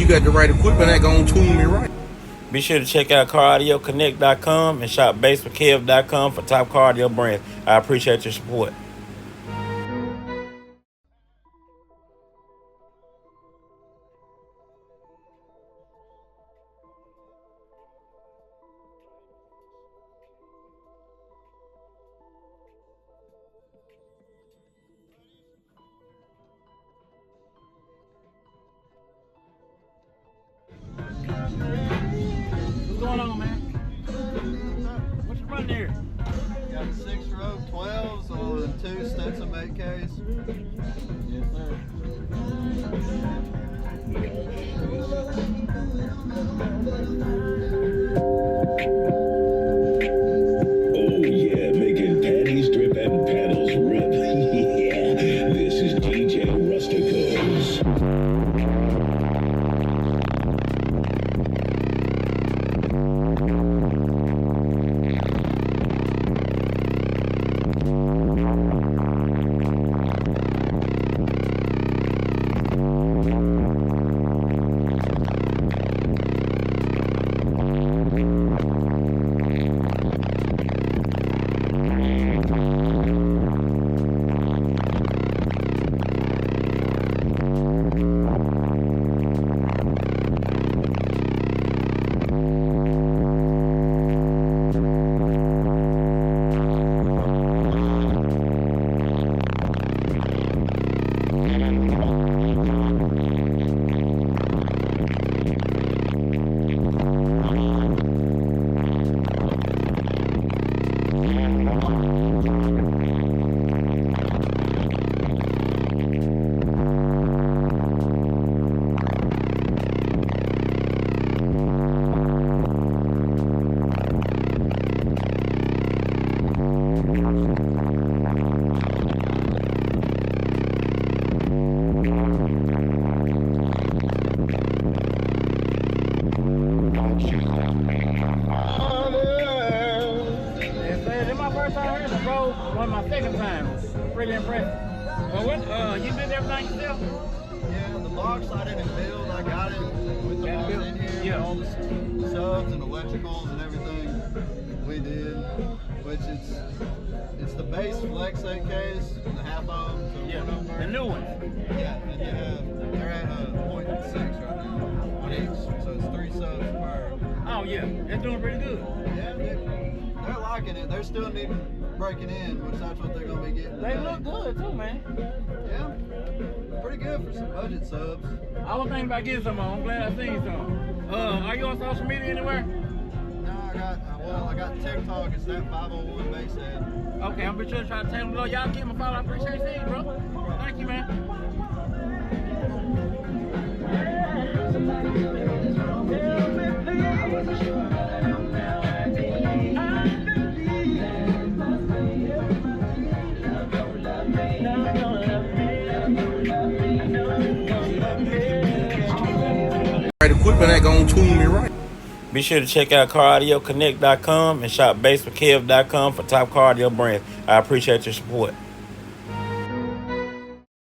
you got the right equipment, that gonna tune me right. Be sure to check out CarAudioConnect.com and shop BASSWITHKEV.com for top car audio brands. I appreciate your support. What's going on, man? What you run there? Got 6 Rogue 12s on 2 Stetson 8Ks. Yes, sir. Oh yeah, making panties drip and paddles rip. Yeah, this is DJ Rusticos. One of my second times. Pretty impressive. Well, what? You did everything yourself? Yeah, the box I didn't build. I got it with the box in here. Yeah. All the subs and electricals and everything we did. Which it's the base Flex 8Ks, the half of them. So Yeah. one of them. The new one. Yeah, and you have, they're at 0.6 right now on each. So it's 3 subs per. Oh yeah, it's doing pretty good. Yeah, they're liking it. They're still needing breaking in, which that's what they're gonna be getting. They today. look good too, man. Yeah, pretty good for some budget subs. I was thinking about getting some. I'm glad I seen some. Are you on social media anywhere? No, I got TikTok. It's that 501 base head. Okay, I'm be sure to try to tell them below. Y'all give them a follow. I appreciate seeing you, bro. Thank you, man. Right equipment, that gonna tune me right. Be sure to check out CarAudioConnect.com and shop BASSWITHKEV.com for top car audio brands. I appreciate your support.